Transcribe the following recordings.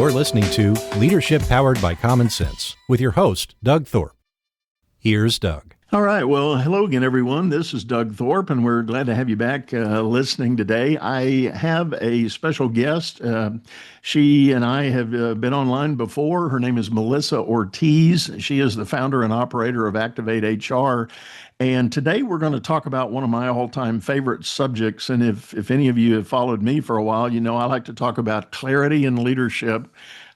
You're listening to Leadership Powered by Common Sense with your host, Doug Thorpe. Here's Doug. All right. Well, hello again, everyone. This is Doug Thorpe, and we're glad to have you back listening today. I have a special guest. She and I have been online before. Her name is Melissa Ortiz. She is the founder and operator of Activate HR. And today we're going to talk about one of my all-time favorite subjects. And if any of you have followed me for a while, you know I like to talk about clarity in leadership.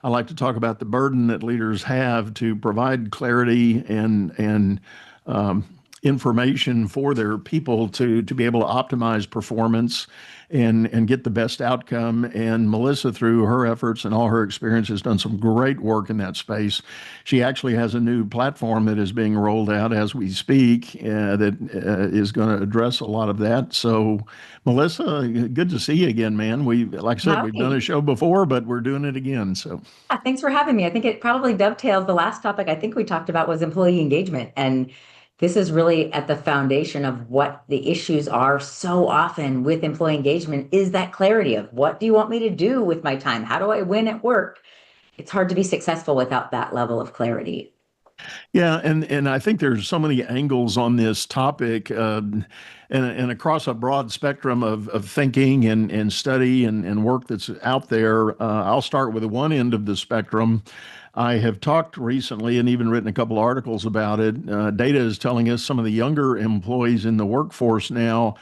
I like to talk about the burden that leaders have to provide clarity and information for their people to be able to optimize performance and get the best outcome. And Melissa, through her efforts and all her experience, has done some great work in that space. She actually has a new platform that is being rolled out as we speak that is going to address a lot of that. So, Melissa, good to see you again, man. Like I said, we've done a show before, but we're doing it again. So, thanks for having me. I think it probably dovetails. The last topic I think we talked about was employee engagement, and this is really at the foundation of what the issues are so often with employee engagement is that clarity of what do you want me to do with my time? How do I win at work? It's hard to be successful without that level of clarity. Yeah, and I think there's so many angles on this topic and across a broad spectrum of thinking and study and work that's out there. I'll start with the one end of the spectrum. I have talked recently and even written a couple articles about it. Data is telling us some of the younger employees in the workforce now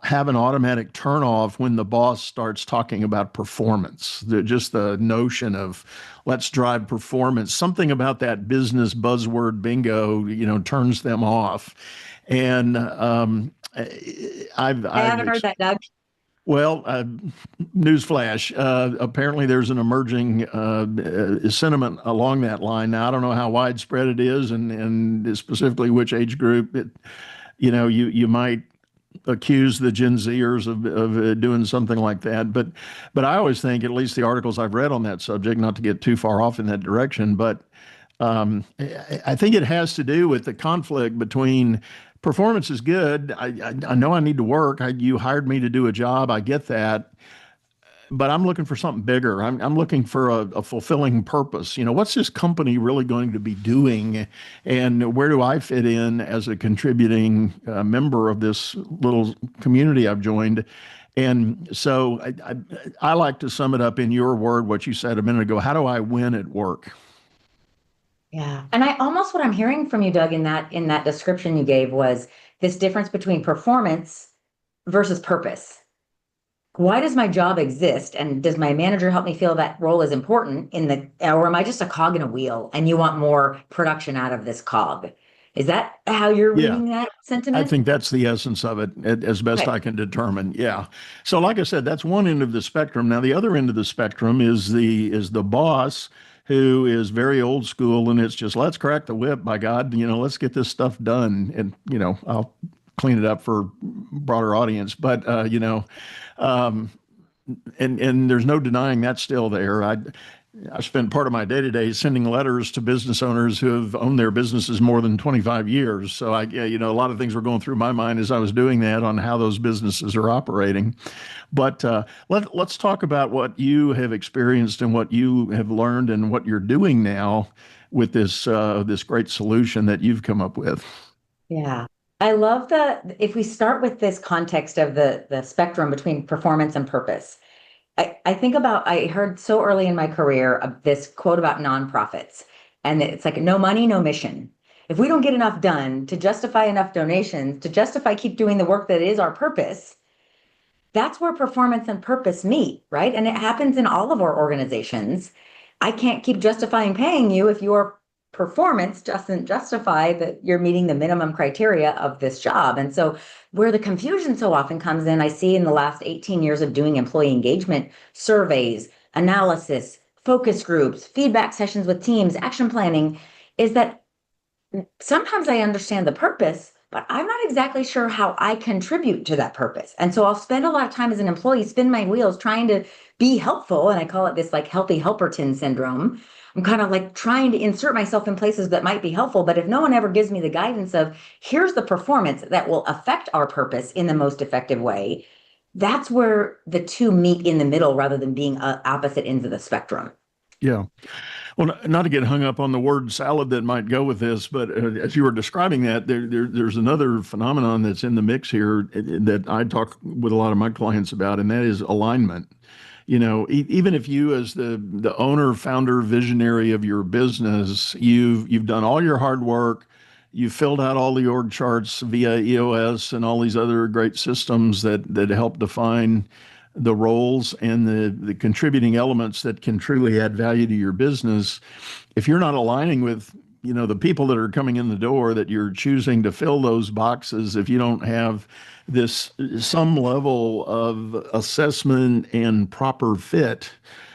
have an automatic turnoff when the boss starts talking about performance. Just the notion of let's drive performance, something about that business buzzword bingo, turns them off. And I haven't heard that, Doug. Well, newsflash, apparently there's an emerging sentiment along that line. Now, I don't know how widespread it is and specifically which age group. You might accuse the Gen Zers of doing something like that. But I always think, at least the articles I've read on that subject, not to get too far off in that direction, but I think it has to do with the conflict between performance is good. I know I need to work. You hired me to do a job. I get that. But I'm looking for something bigger. I'm looking for a fulfilling purpose. What's this company really going to be doing? And where do I fit in as a contributing member of this little community I've joined? And so I like to sum it up in your word, what you said a minute ago. How do I win at work? Yeah. And what I'm hearing from you, Doug, in that description you gave was this difference between performance versus purpose. Why does my job exist? And does my manager help me feel that role is important or am I just a cog in a wheel and you want more production out of this cog? Is that how you're reading that sentiment? I think that's the essence of it, as best I can determine. Yeah. So like I said, that's one end of the spectrum. Now, the other end of the spectrum is the boss who is very old school, and it's just, let's crack the whip, by God, let's get this stuff done. And, I'll clean it up for broader audience, but, and there's no denying that's still there. I spent part of my day-to-day sending letters to business owners who have owned their businesses more than 25 years. So a lot of things were going through my mind as I was doing that on how those businesses are operating. But let's talk about what you have experienced and what you have learned and what you're doing now with this great solution that you've come up with. Yeah. I love if we start with this context of the spectrum between performance and purpose. I heard so early in my career this quote about nonprofits, and it's like, no money, no mission. If we don't get enough done to justify enough donations, to justify keep doing the work that is our purpose, that's where performance and purpose meet, right? And it happens in all of our organizations. I can't keep justifying paying you if your performance doesn't justify that you're meeting the minimum criteria of this job. And so where the confusion so often comes in, I see in the last 18 years of doing employee engagement surveys, analysis, focus groups, feedback sessions with teams, action planning, is that sometimes I understand the purpose, but I'm not exactly sure how I contribute to that purpose. And so I'll spend a lot of time as an employee, spin my wheels trying to be helpful. And I call it this like healthy helperton syndrome. I'm kind of like trying to insert myself in places that might be helpful. But if no one ever gives me the guidance of here's the performance that will affect our purpose in the most effective way, that's where the two meet in the middle rather than being opposite ends of the spectrum. Yeah. Well, not to get hung up on the word salad that might go with this, but as you were describing that, there's another phenomenon that's in the mix here that I talk with a lot of my clients about, and that is alignment. Even if you, as the owner, founder, visionary of your business, you've done all your hard work, you filled out all the org charts via EOS and all these other great systems that help define the roles and the contributing elements that can truly add value to your business. If you're not aligning with the people that are coming in the door, that you're choosing to fill those boxes, if you don't have this some level of assessment and proper fit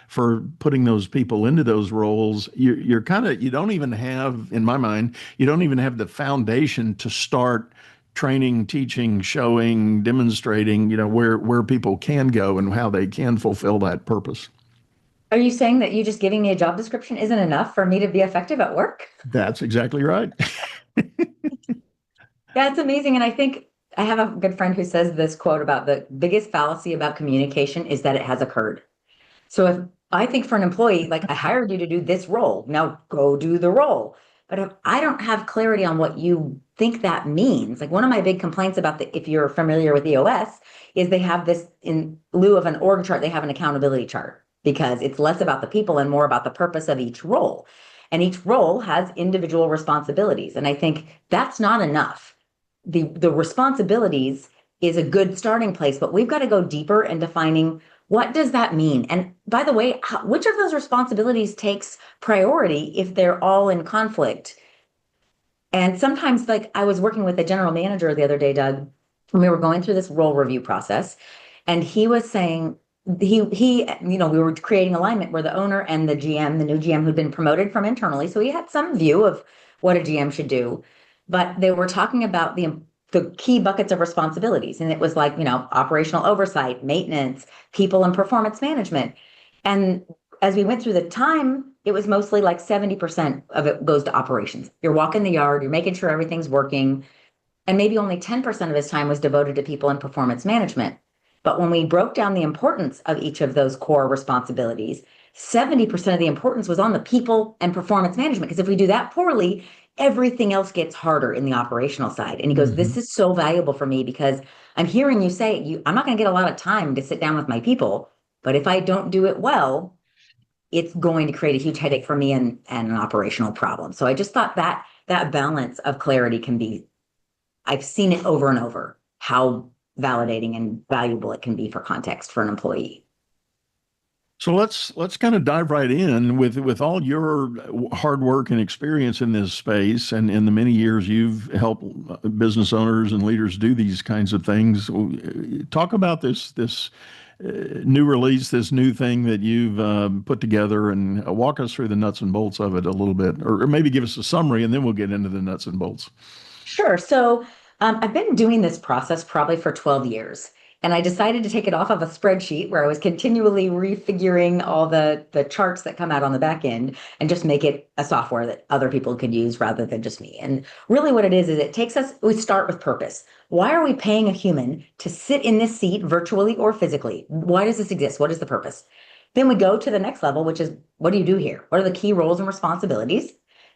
for putting those people into those roles, you're kind of, you don't even have, in my mind, you don't even have the foundation to start training, teaching, showing, demonstrating, where people can go and how they can fulfill that purpose. Are you saying that you just giving me a job description isn't enough for me to be effective at work? That's exactly right. Yeah, it's amazing. And I think I have a good friend who says this quote about the biggest fallacy about communication is that it has occurred. So if I think for an employee, like I hired you to do this role, now go do the role. But if I don't have clarity on what you think that means, like one of my big complaints about if you're familiar with EOS, is they have this in lieu of an org chart, they have an accountability chart because it's less about the people and more about the purpose of each role. And each role has individual responsibilities. And I think that's not enough. The responsibilities is a good starting place, but we've got to go deeper in defining what does that mean? And by the way, which of those responsibilities takes priority if they're all in conflict? And sometimes, like I was working with a general manager the other day, Doug, and we were going through this role review process, and he was saying we were creating alignment where the owner and the GM, the new GM who'd been promoted from internally, so he had some view of what a GM should do, but they were talking about the key buckets of responsibilities. And it was like, operational oversight, maintenance, people and performance management. And as we went through the time, it was mostly like 70% of it goes to operations. You're walking the yard, you're making sure everything's working. And maybe only 10% of his time was devoted to people and performance management. But when we broke down the importance of each of those core responsibilities, 70% of the importance was on the people and performance management. Because if we do that poorly, everything else gets harder in the operational side. And he goes, this is so valuable for me because I'm hearing you say, I'm not going to get a lot of time to sit down with my people. But if I don't do it well, it's going to create a huge headache for me and an operational problem. So I just thought that balance of clarity can be, I've seen it over and over, how validating and valuable it can be for context for an employee. So let's kind of dive right in with all your hard work and experience in this space, and in the many years you've helped business owners and leaders do these kinds of things. Talk about this new release, this new thing that you've put together, and walk us through the nuts and bolts of it a little bit, or maybe give us a summary, and then we'll get into the nuts and bolts. Sure. So I've been doing this process probably for 12 years. And I decided to take it off of a spreadsheet where I was continually refiguring all the charts that come out on the back end and just make it a software that other people could use rather than just me. And really what it is it takes us, we start with purpose. Why are we paying a human to sit in this seat virtually or physically? Why does this exist? What is the purpose? Then we go to the next level, which is what do you do here? What are the key roles and responsibilities?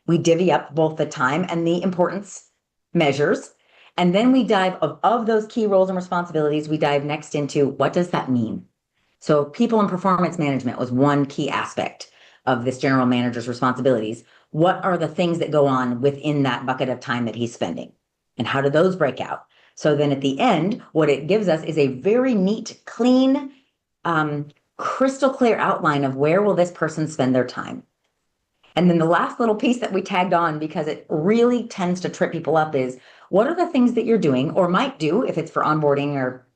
We divvy up both the time and the importance measures. And then we dive of those key roles and responsibilities, we dive next into what does that mean? So people and performance management was one key aspect of this general manager's responsibilities. What are the things that go on within that bucket of time that he's spending? And how do those break out? So then at the end, what it gives us is a very neat, clean, crystal clear outline of where will this person spend their time. And then the last little piece that we tagged on, because it really tends to trip people up, is what are the things that you're doing or might do if it's for onboarding or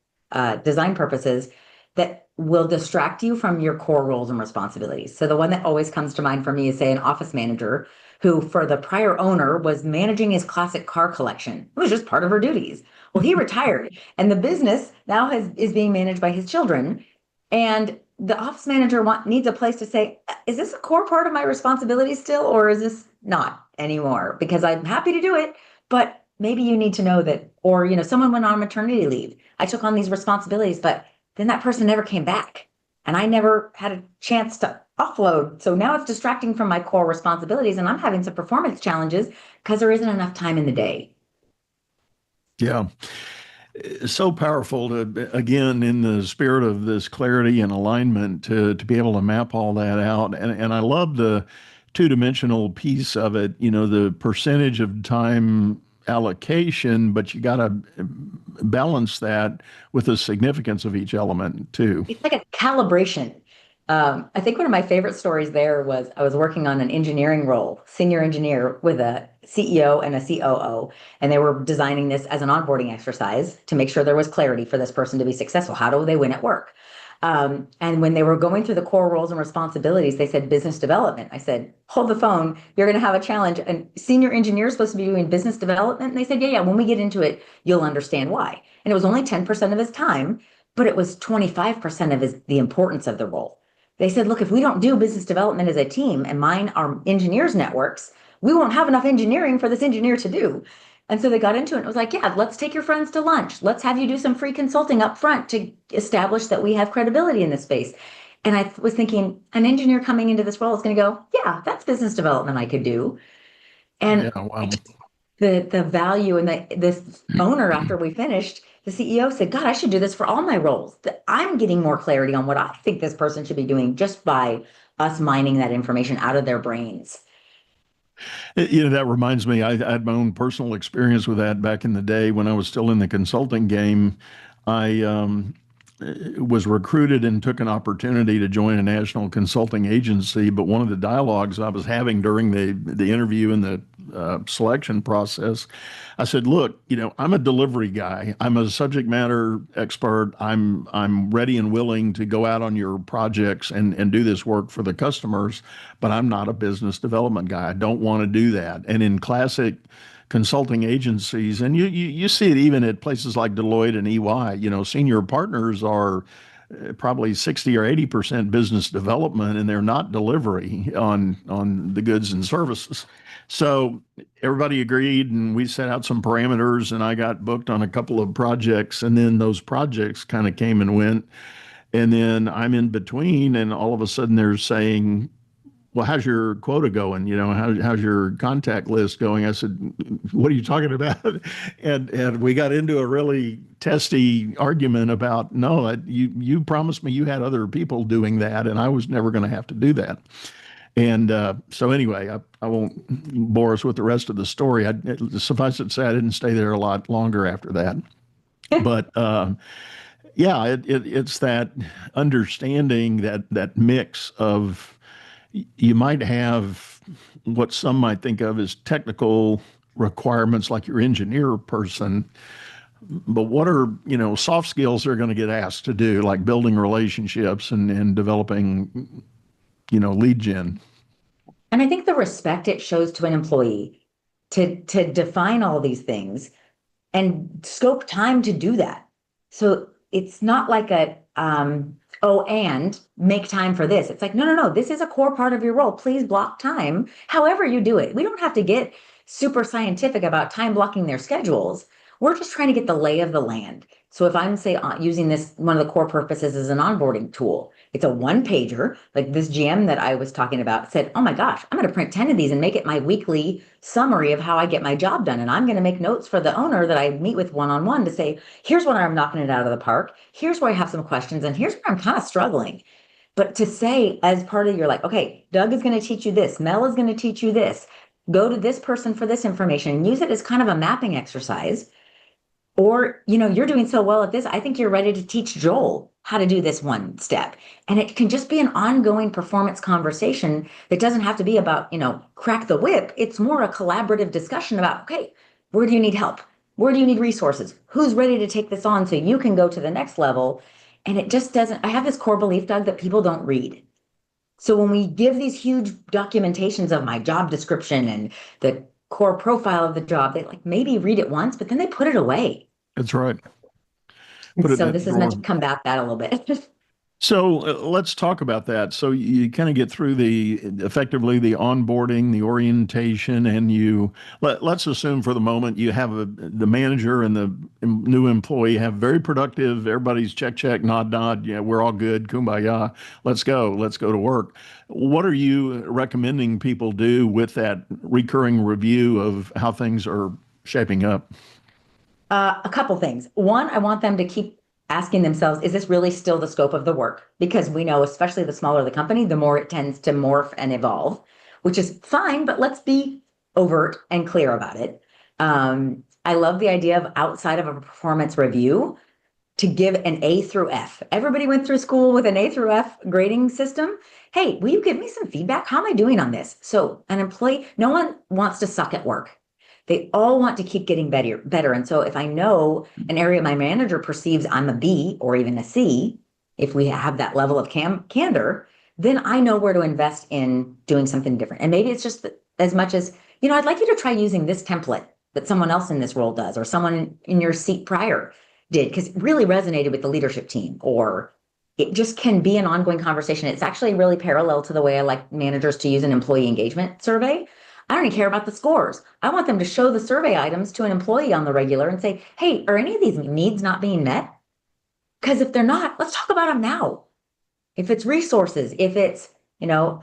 design purposes that will distract you from your core roles and responsibilities. So the one that always comes to mind for me is, say, an office manager who for the prior owner was managing his classic car collection. It was just part of her duties. Well, he retired and the business now is being managed by his children. And the office manager needs a place to say, is this a core part of my responsibility still, or is this not anymore? Because I'm happy to do it, but maybe you need to know that, or, someone went on maternity leave. I took on these responsibilities, but then that person never came back. And I never had a chance to offload. So now it's distracting from my core responsibilities and I'm having some performance challenges because there isn't enough time in the day. Yeah. It's so powerful to, again, in the spirit of this clarity and alignment, to be able to map all that out. And I love the two-dimensional piece of it, the percentage of time allocation, but you got to balance that with the significance of each element too. It's like a calibration. I think one of my favorite stories there was I was working on an engineering role, senior engineer with a CEO and a COO, and they were designing this as an onboarding exercise to make sure there was clarity for this person to be successful. How do they win at work? And when they were going through the core roles and responsibilities, they said business development. I said, hold the phone. You're going to have a challenge. And senior engineer is supposed to be doing business development. And they said, yeah, when we get into it, you'll understand why. And it was only 10% of his time, but it was 25% of the importance of the role. They said, look, if we don't do business development as a team and mine our engineers networks, we won't have enough engineering for this engineer to do. And so they got into it. It was like, yeah, let's take your friends to lunch. Let's have you do some free consulting up front to establish that we have credibility in this space. And I was thinking, an engineer coming into this role is going to go, yeah, that's business development I could do. And Yeah, wow. the value and this owner, after we finished, the CEO said, God, I should do this for all my roles. I'm getting more clarity on what I think this person should be doing just by us mining that information out of their brains. That reminds me, I had my own personal experience with that back in the day when I was still in the consulting game. I was recruited and took an opportunity to join a national consulting agency. But one of the dialogues I was having during the interview and the selection process, I said, look, I'm a delivery guy. I'm a subject matter expert. I'm ready and willing to go out on your projects and do this work for the customers, but I'm not a business development guy. I don't want to do that. And in classic consulting agencies, and you see it even at places like Deloitte and EY, senior partners are probably 60 or 80% business development, and they're not delivery on the goods and services. So everybody agreed, and we set out some parameters, and I got booked on a couple of projects, and then those projects kind of came and went. And then I'm in between, and all of a sudden they're saying, well, how's your quota going? How's your contact list going? I said, what are you talking about? And we got into a really testy argument about, no, you promised me you had other people doing that, and I was never going to have to do that. And so anyway, I won't bore us with the rest of the story. Suffice it to say, I didn't stay there a lot longer after that. But yeah, it's that understanding that mix of, you might have what some might think of as technical requirements, like your engineer person, but what are, soft skills they're going to get asked to do, like building relationships and developing, lead gen. And I think the respect it shows to an employee to define all these things and scope time to do that. So it's not like and make time for this. It's like, no, this is a core part of your role. Please block time, however you do it. We don't have to get super scientific about time blocking their schedules. We're just trying to get the lay of the land. So if I'm, say, using this, one of the core purposes is an onboarding tool. It's a one pager, like this GM that I was talking about said, oh my gosh, I'm going to print 10 of these and make it my weekly summary of how I get my job done. And I'm going to make notes for the owner that I meet with one-on-one to say, here's when I'm knocking it out of the park. Here's where I have some questions. And here's where I'm kind of struggling. But to say, as part of your, like, okay, Doug is going to teach you this. Mel is going to teach you this. Go to this person for this information and use it as kind of a mapping exercise. Or, you're doing so well at this, I think you're ready to teach Joel how to do this one step. And it can just be an ongoing performance conversation that doesn't have to be about, crack the whip. It's more a collaborative discussion about, okay, where do you need help? Where do you need resources? Who's ready to take this on so you can go to the next level? And it just doesn't, I have this core belief, Doug, that people don't read. So when we give these huge documentations of my job description and the core profile of the job, they maybe read it once, but then they put it away. That's right. So this is meant to combat that a little bit. So let's talk about that. So you kind of get through effectively the onboarding, the orientation, and let's assume for the moment you have the manager and the new employee have very productive. Everybody's check, check, nod, nod. Yeah, we're all good. Kumbaya. Let's go. Let's go to work. What are you recommending people do with that recurring review of how things are shaping up? A couple things. One, I want them to keep asking themselves, is this really still the scope of the work? Because we know, especially the smaller the company, the more it tends to morph and evolve, which is fine, but let's be overt and clear about it. I love the idea of outside of a performance review to give an A through F. Everybody went through school with an A through F grading system. Hey, will you give me some feedback? How am I doing on this? So an employee, no one wants to suck at work. They all want to keep getting better. And so if I know an area my manager perceives I'm a B or even a C, if we have that level of candor, then I know where to invest in doing something different. And maybe it's just as much as, I'd like you to try using this template that someone else in this role does, or someone in your seat prior did, because it really resonated with the leadership team, or it just can be an ongoing conversation. It's actually really parallel to the way I like managers to use an employee engagement survey. I don't even care about the scores. I want them to show the survey items to an employee on the regular and say, hey, are any of these needs not being met? Because if they're not, let's talk about them now. If it's resources, if it's, I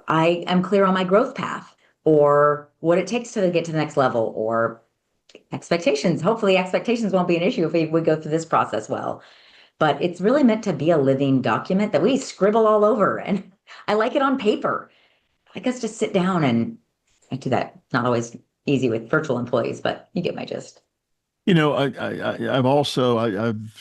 am clear on my growth path, or what it takes to get to the next level, or expectations. Hopefully expectations won't be an issue if we go through this process well. But it's really meant to be a living document that we scribble all over. And I like it on paper. I guess just sit down and I do that. Not always easy with virtual employees, but you get my gist. I've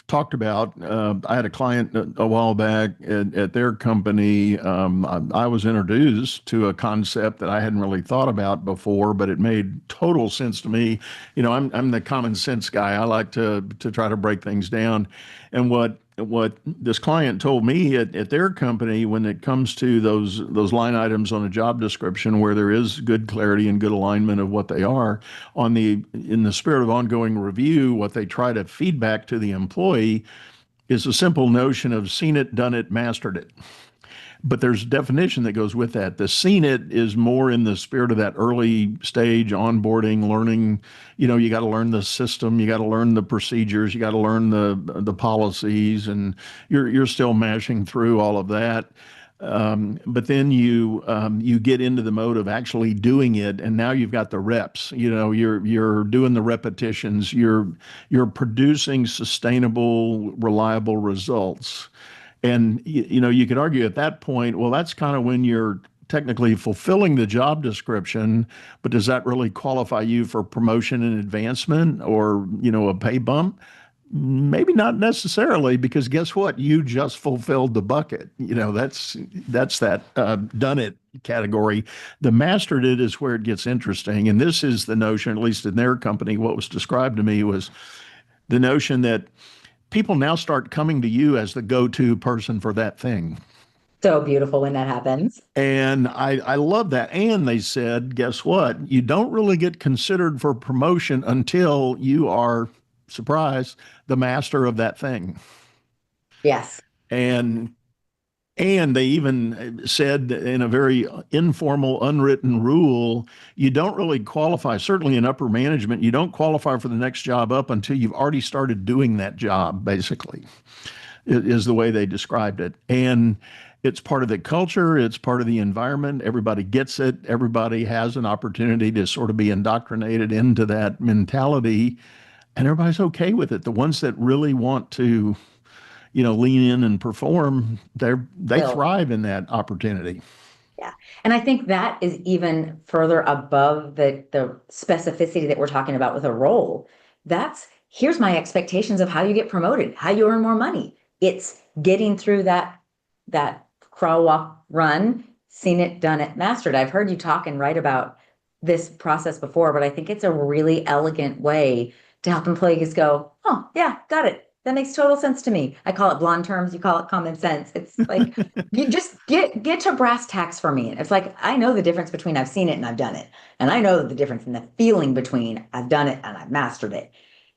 talked about, I had a client a while back at their company. I was introduced to a concept that I hadn't really thought about before, but it made total sense to me. I'm the common sense guy. I like to try to break things down. And what this client told me at their company, when it comes to those line items on a job description where there is good clarity and good alignment of what they are, in the spirit of ongoing review, what they try to feedback to the employee is a simple notion of seen it, done it, mastered it. But there's a definition that goes with that. The seen it is more in the spirit of that early stage onboarding, learning. You got to learn the system, you got to learn the procedures, you got to learn the policies, and you're still mashing through all of that. But then you get into the mode of actually doing it, and now you've got the reps. You're doing the repetitions. You're producing sustainable, reliable results. And you could argue at that point, well, that's kind of when you're technically fulfilling the job description, but does that really qualify you for promotion and advancement, or a pay bump? Maybe not necessarily, because guess what? You just fulfilled the bucket. That's that done it category. The mastered it is where it gets interesting. And this is the notion, at least in their company, what was described to me was the notion that people now start coming to you as the go-to person for that thing. So beautiful when that happens. And I love that. And they said, guess what? You don't really get considered for promotion until you are, surprise, the master of that thing. Yes. And they even said in a very informal, unwritten rule, you don't really qualify, certainly in upper management, you don't qualify for the next job up until you've already started doing that job, basically, is the way they described it. And it's part of the culture, it's part of the environment. Everybody gets it. Everybody has an opportunity to sort of be indoctrinated into that mentality, and everybody's okay with it. The ones that really want to lean in and perform, they thrive in that opportunity. Yeah. And I think that is even further above the specificity that we're talking about with a role. Here's my expectations of how you get promoted, how you earn more money. It's getting through that crawl, walk, run, seen it, done it, mastered. I've heard you talk and write about this process before, but I think it's a really elegant way to help employees go, oh, yeah, got it. That makes total sense to me. I call it blonde terms. You call it common sense. It's like, you just get to brass tacks for me. It's like, I know the difference between I've seen it and I've done it. And I know the difference in the feeling between I've done it and I've mastered it.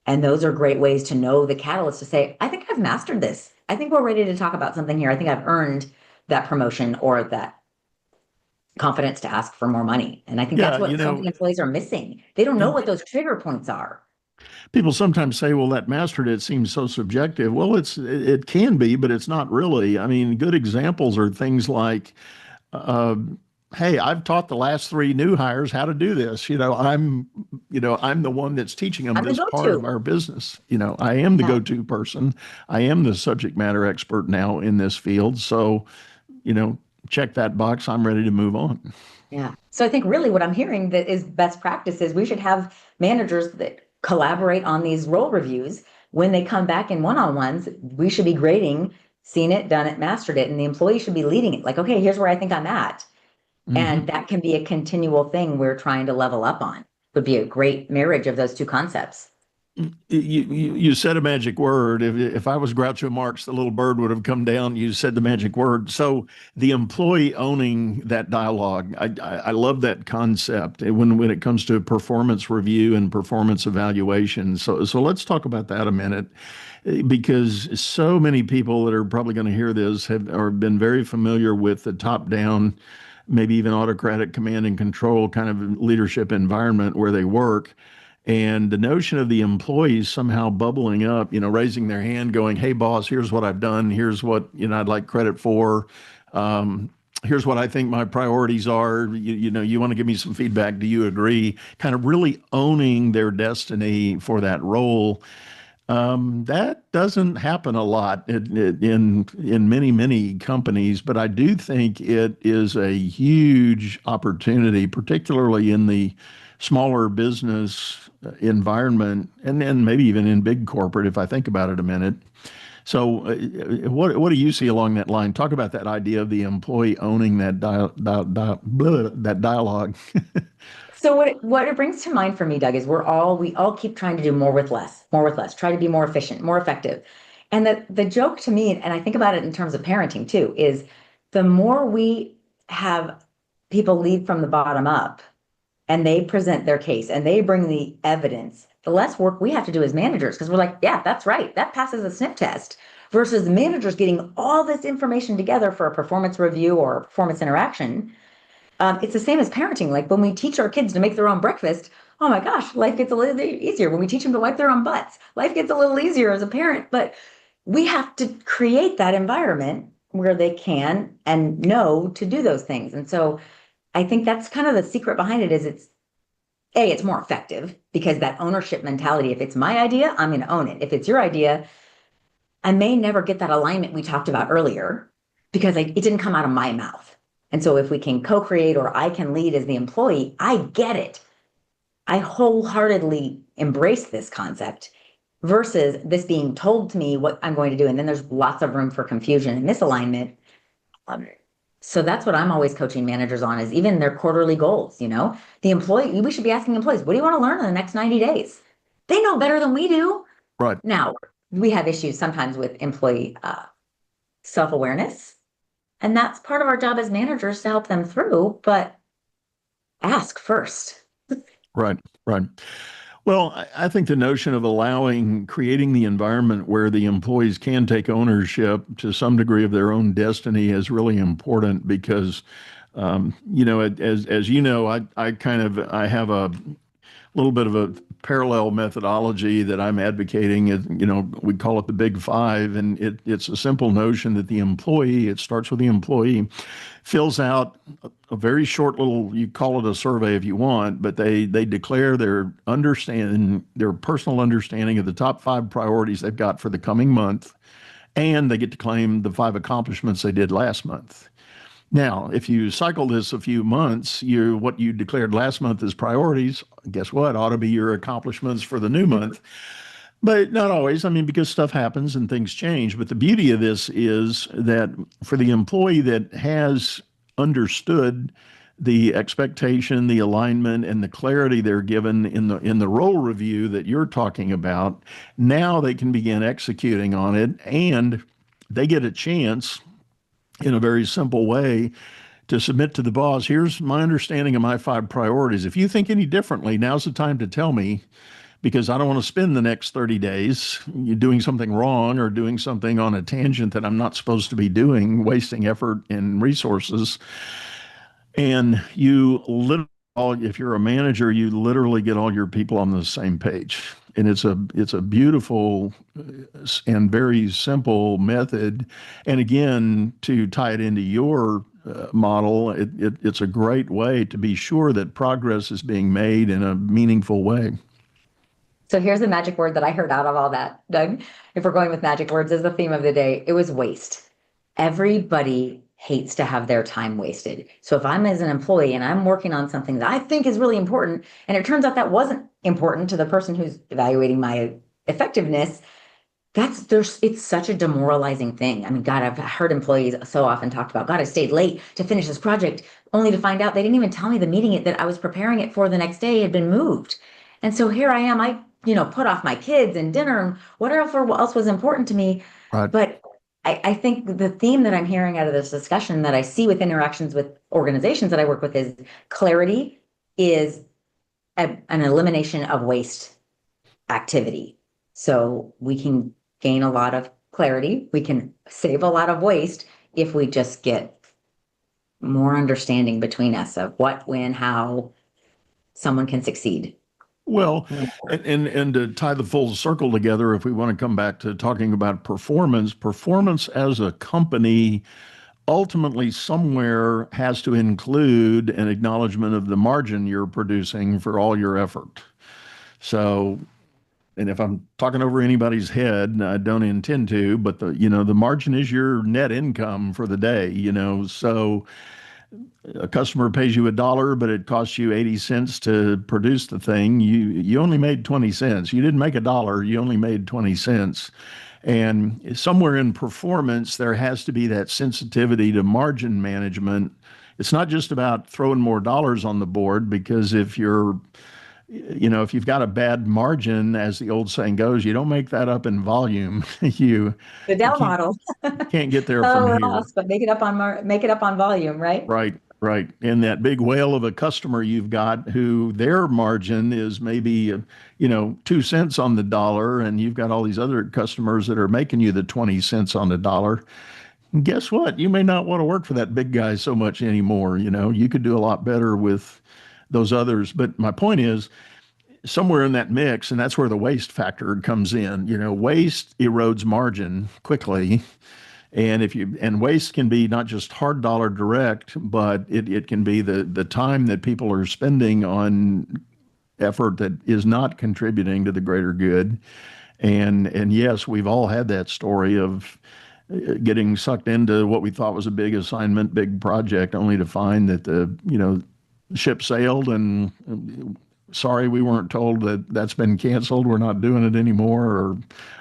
And those are great ways to know the catalyst to say, I think I've mastered this. I think we're ready to talk about something here. I think I've earned that promotion or that confidence to ask for more money. And I think that's Yeah, what so many employees are missing. They don't know what those trigger points are. people sometimes say, well, that mastered it seems so subjective. Well, it can be, but it's not really. I mean, good examples are things like, uh, hey, I've taught the last three new hires how to do this. I'm the one that's teaching them I'm the this part of go-to. our business. I am the Yeah. go-to person. I am the subject matter expert now in this field. So, check that box. I'm ready to move on. Yeah. So I think really what I'm hearing that is best practice is we should have managers that collaborate on these role reviews. When they come back in one-on-ones, we should be grading, seen it, done it, mastered it, and the employee should be leading it. Like, okay, here's where I think I'm at. Mm-hmm. And that can be a continual thing we're trying to level up on. Would be a great marriage of those two concepts. You said a magic word. If I was Groucho Marx, the little bird would have come down. You said the magic word. So the employee owning that dialogue, I love that concept when it comes to performance review and performance evaluation. So let's talk about that a minute, because so many people that are probably going to hear this have been very familiar with the top down, maybe even autocratic command and control kind of leadership environment where they work. And the notion of the employees somehow bubbling up, raising their hand, going, "Hey, boss, here's what I've done. Here's what I'd like credit for. Here's what I think my priorities are. You want to give me some feedback? Do you agree?" Kind of really owning their destiny for that role. That doesn't happen a lot in many companies, but I do think it is a huge opportunity, particularly in the smaller business environment, and then maybe even in big corporate, if I think about it a minute. So, what do you see along that line? Talk about that idea of the employee owning that dialogue. So what it brings to mind for me, Doug, is we all keep trying to do more with less, try to be more efficient, more effective. And the joke to me, and I think about it in terms of parenting too, is the more we have people lead from the bottom up and they present their case and they bring the evidence, the less work we have to do as managers because we're like, yeah, that's right, that passes a sniff test. Versus the managers getting all this information together for a performance review or a performance interaction. It's the same as parenting. Like when we teach our kids to make their own breakfast, oh my gosh, life gets a little easier. When we teach them to wipe their own butts, life gets a little easier as a parent. But we have to create that environment where they can and know to do those things. And so I think that's kind of the secret behind it is it's more effective because that ownership mentality, if it's my idea, I'm going to own it. If it's your idea, I may never get that alignment we talked about earlier because it didn't come out of my mouth. And so if we can co-create or I can lead as the employee, I get it. I wholeheartedly embrace this concept versus this being told to me what I'm going to do. And then there's lots of room for confusion and misalignment. So that's what I'm always coaching managers on is even their quarterly goals, the employee, we should be asking employees, what do you want to learn in the next 90 days? They know better than we do. Right. Now, we have issues sometimes with employee self-awareness. And that's part of our job as managers to help them through, but ask first. Right. Well, I think the notion of creating the environment where the employees can take ownership to some degree of their own destiny is really important because, as you know, I have a little bit of a parallel methodology that I'm advocating. We call it the Big Five, and it's a simple notion that it starts with the employee, fills out a very short little, you call it a survey if you want, but they declare their personal understanding of the top 5 priorities they've got for the coming month, and they get to claim the 5 accomplishments they did last month. Now, if you cycle this a few months, what you declared last month as priorities, guess what? Ought to be your accomplishments for the new month. But not always. I mean, because stuff happens and things change. But the beauty of this is that for the employee that has understood the expectation, the alignment, and the clarity they're given in the role review that you're talking about, now they can begin executing on it, and they get a chance in a very simple way to submit to the boss, here's my understanding of my 5 priorities. If you think any differently, now's the time to tell me, because I don't want to spend the next 30 days doing something wrong or doing something on a tangent that I'm not supposed to be doing, wasting effort and resources. And you literally, if you're a manager, you literally get all your people on the same page. And it's a beautiful and very simple method. And again, to tie it into your model, it's a great way to be sure that progress is being made in a meaningful way. So here's the magic word that I heard out of all that, Doug. If we're going with magic words as the theme of the day, it was waste. Everybody hates to have their time wasted. So if I'm as an employee and I'm working on something that I think is really important, and it turns out that wasn't important to the person who's evaluating my effectiveness, it's such a demoralizing thing. I mean, God, I've heard employees so often talked about, God, I stayed late to finish this project, only to find out they didn't even tell me the meeting that I was preparing it for the next day had been moved. And so here I am, I put off my kids and dinner and whatever else was important to me. Right. But I think the theme that I'm hearing out of this discussion that I see with interactions with organizations that I work with is clarity is an elimination of waste activity. So we can gain a lot of clarity. We can save a lot of waste if we just get more understanding between us of what, when, how someone can succeed. Well, and to tie the full circle together, if we want to come back to talking about performance as a company ultimately somewhere has to include an acknowledgement of the margin you're producing for all your effort. So, and if I'm talking over anybody's head, and I don't intend to, but the margin is your net income for the day, so a customer pays you $1, but it costs you 80 cents to produce the thing. You only made 20 cents. You didn't make $1. You only made 20 cents. And somewhere in performance, there has to be that sensitivity to margin management. It's not just about throwing more dollars on the board, because if you've got a bad margin, as the old saying goes, you don't make that up in volume. The Dell model. Can't get there from here. Loss, but make it up on volume, right? Right. And that big whale of a customer you've got who their margin is maybe, 2 cents on the dollar, and you've got all these other customers that are making you the 20 cents on the dollar. And guess what? You may not want to work for that big guy so much anymore. You could do a lot better with those others. But my point is, somewhere in that mix, and that's where the waste factor comes in. Waste erodes margin quickly. And waste can be not just hard dollar direct, but it can be the time that people are spending on effort that is not contributing to the greater good. And yes, we've all had that story of getting sucked into what we thought was a big assignment, big project, only to find that the ship sailed, and sorry, we weren't told that that's been canceled. We're not doing it anymore,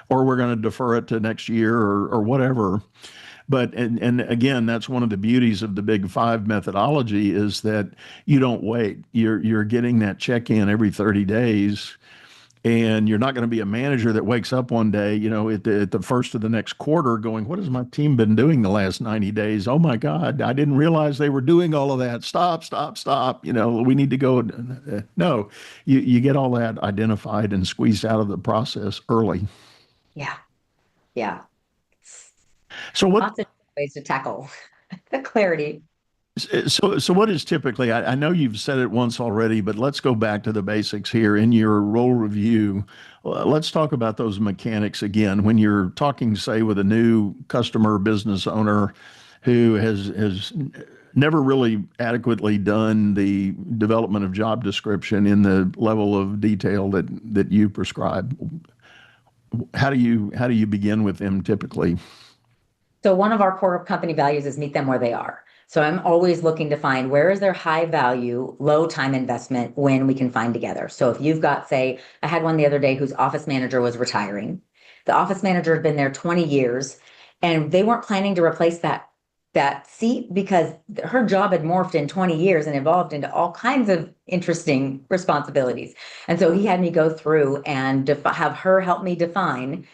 or we're going to defer it to next year, or whatever. But and again, that's one of the beauties of the Big Five methodology, is that you don't wait. You're getting that check-in every 30 days. And you're not going to be a manager that wakes up one day, at the first of the next quarter going, what has my team been doing the last 90 days? Oh my God, I didn't realize they were doing all of that. Stop. We need to go. No, you get all that identified and squeezed out of the process early. Yeah. So what? Lots of ways to tackle the clarity. So what is typically, I know you've said it once already, but let's go back to the basics here. In your role review, let's talk about those mechanics again. When you're talking, say, with a new customer business owner who has never really adequately done the development of job description in the level of detail that you prescribe, how do you begin with them typically? So one of our core company values is meet them where they are. So I'm always looking to find where is their high value, low time investment when we can find together. So if you've got, say, I had one the other day whose office manager was retiring. The office manager had been there 20 years, and they weren't planning to replace that seat because her job had morphed in 20 years and evolved into all kinds of interesting responsibilities. And so he had me go through and have her help me define,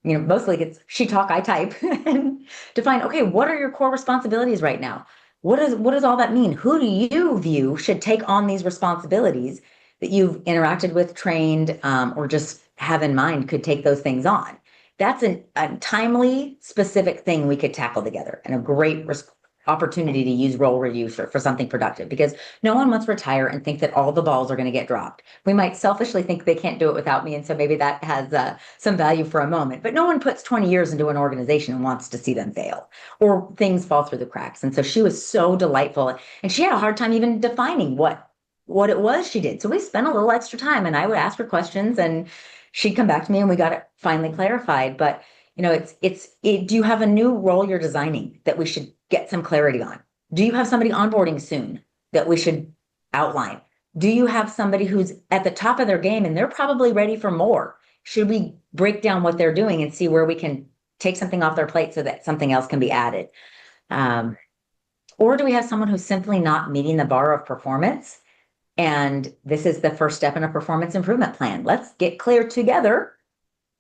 mostly it's she talk, I type, and define, okay, what are your core responsibilities right now? What does all that mean? Who do you view should take on these responsibilities? that you've interacted with, trained, or just have in mind could take those things on. That's a timely, specific thing we could tackle together, and a great opportunity to use role review for something productive, because no one wants to retire and think that all the balls are going to get dropped. We might selfishly think they can't do it without me, and so maybe that has some value for a moment, but no one puts 20 years into an organization and wants to see them fail or things fall through the cracks. And so she was so delightful, and she had a hard time even defining what it was she did. So we spent a little extra time, and I would ask her questions, and she'd come back to me, and we got it finally clarified. But do you have a new role you're designing that we should get some clarity on? Do you have somebody onboarding soon that we should outline? Do you have somebody who's at the top of their game and they're probably ready for more? Should we break down what they're doing and see where we can take something off their plate so that something else can be added? Or do we have someone who's simply not meeting the bar of performance? And this is the first step in a performance improvement plan. Let's get clear together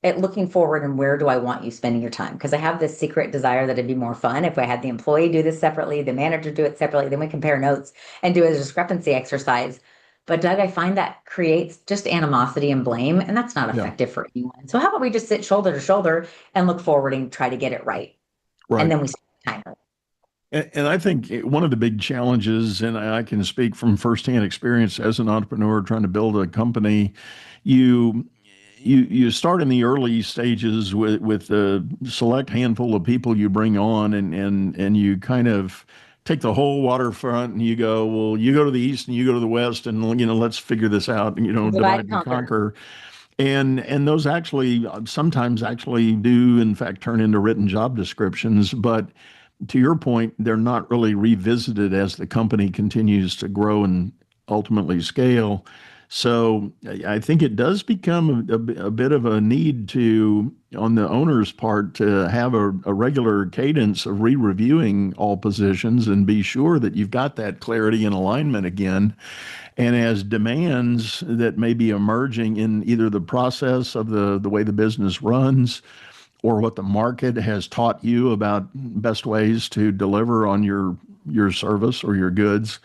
at looking forward, and where do I want you spending your time? Because I have this secret desire that it'd be more fun if I had the employee do this separately, the manager do it separately, then we compare notes and do a discrepancy exercise. But Doug, I find that creates just animosity and blame, and that's not effective for anyone. So how about we just sit shoulder to shoulder and look forward and try to get it right? And then we spend time. And I think one of the big challenges, and I can speak from firsthand experience as an entrepreneur trying to build a company, you start in the early stages with a select handful of people you bring on, and you kind of take the whole waterfront, and you go, well, you go to the east and you go to the west, and let's figure this out, divide and conquer. And those actually sometimes do in fact turn into written job descriptions, but to your point, they're not really revisited as the company continues to grow and ultimately scale. So I think it does become a bit of a need to, on the owner's part, to have a regular cadence of re-reviewing all positions and be sure that you've got that clarity and alignment again. And as demands that may be emerging in either the process of the way the business runs, or what the market has taught you about best ways to deliver on your service or your goods,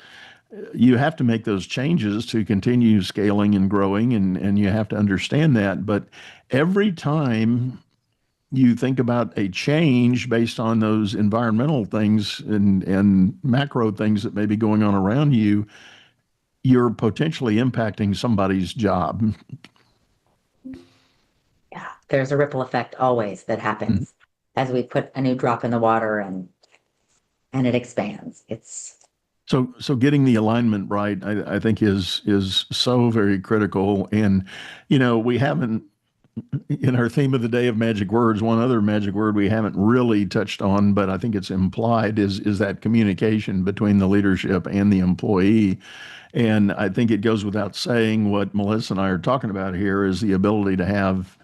you have to make those changes to continue scaling and growing, and you have to understand that. But every time you think about a change based on those environmental things and macro things that may be going on around you, you're potentially impacting somebody's job. Yeah, there's a ripple effect always that happens as we put a new drop in the water, and it expands. So getting the alignment right, I think is so very critical. And we haven't, in our theme of the day of magic words, one other magic word we haven't really touched on, but I think it's implied, is that communication between the leadership and the employee. And I think it goes without saying, what Melissa and I are talking about here is the ability to have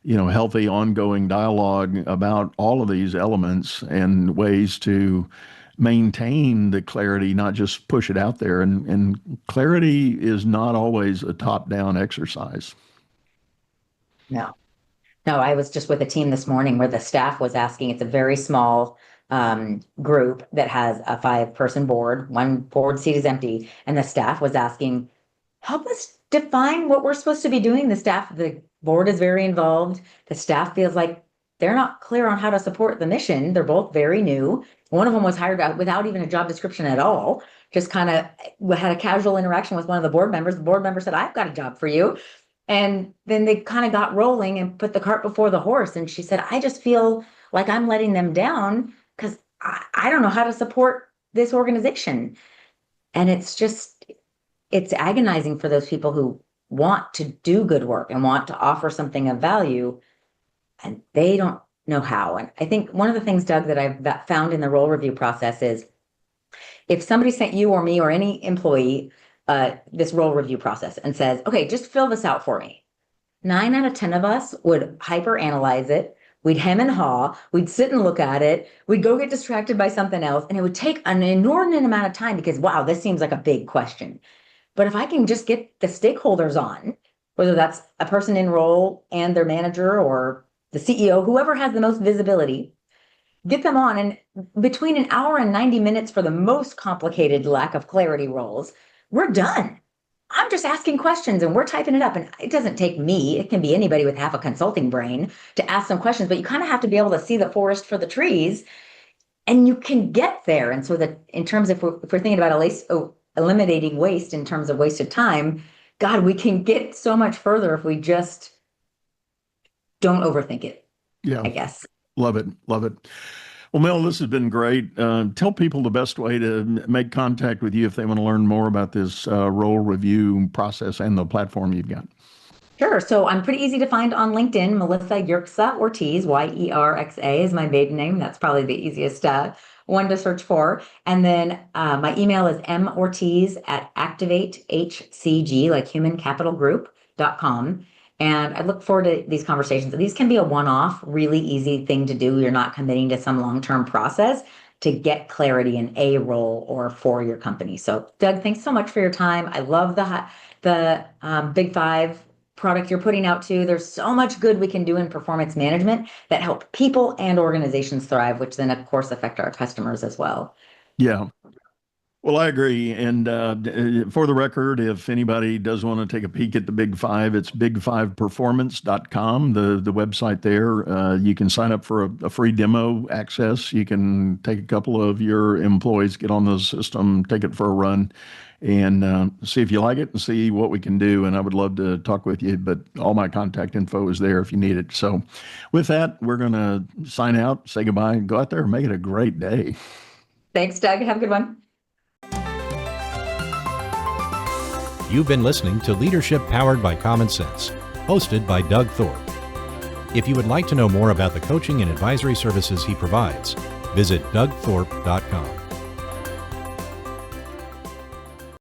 healthy ongoing dialogue about all of these elements and ways to maintain the clarity, not just push it out there. And clarity is not always a top-down exercise. No, I was just with a team this morning where the staff was asking, it's a very small group that has a 5-person board, one board seat is empty, and the staff was asking, help us define what we're supposed to be doing. The board is very involved. The staff feels like they're not clear on how to support the mission. They're both very new. One of them was hired out without even a job description at all, just kind of had a casual interaction with one of the board members. The board member said, I've got a job for you. And then they kind of got rolling and put the cart before the horse. And she said, I just feel like I'm letting them down because I don't know how to support this organization. And it's agonizing for those people who want to do good work and want to offer something of value, and they don't know how. And I think one of the things, Doug, that I've found in the role review process is if somebody sent you or me or any employee this role review process and says, okay, just fill this out for me, 9 out of 10 of us would hyper analyze it. We'd hem and haw, we'd sit and look at it, we'd go get distracted by something else, and it would take an inordinate amount of time because, wow, this seems like a big question. But if I can just get the stakeholders on, whether that's a person in role and their manager or the CEO, whoever has the most visibility, get them on, and between an hour and 90 minutes for the most complicated lack of clarity roles, we're done. I'm just asking questions and we're typing it up. And it doesn't take me, it can be anybody with half a consulting brain to ask some questions, but you kind of have to be able to see the forest for the trees, and you can get there. And so that in terms of, if we're thinking about eliminating waste in terms of wasted time, God, we can get so much further if we just don't overthink it. Yeah. I guess. Love it. Love it. Well, Mel, this has been great. Tell people the best way to make contact with you if they want to learn more about this role review process and the platform you've got. Sure. So I'm pretty easy to find on LinkedIn. Melissa Yerxa Ortiz, Yerxa is my maiden name. That's probably the easiest one to search for. And then my email is mortiz@activatehcg, like humancapitalgroup.com. And I look forward to these conversations. These can be a one-off, really easy thing to do. You're not committing to some long-term process to get clarity in a role or for your company. So Doug, thanks so much for your time. I love the Big Five product you're putting out too. There's so much good we can do in performance management that help people and organizations thrive, which then of course affect our customers as well. Yeah. Well, I agree. And for the record, if anybody does want to take a peek at the Big Five, it's big5performance.com, the website there. You can sign up for a free demo access. You can take a couple of your employees, get on the system, take it for a run, and see if you like it and see what we can do. And I would love to talk with you, but all my contact info is there if you need it. So with that, we're going to sign out, say goodbye, and go out there and make it a great day. Thanks, Doug. Have a good one. You've been listening to Leadership Powered by Common Sense, hosted by Doug Thorpe. If you would like to know more about the coaching and advisory services he provides, visit dougthorpe.com.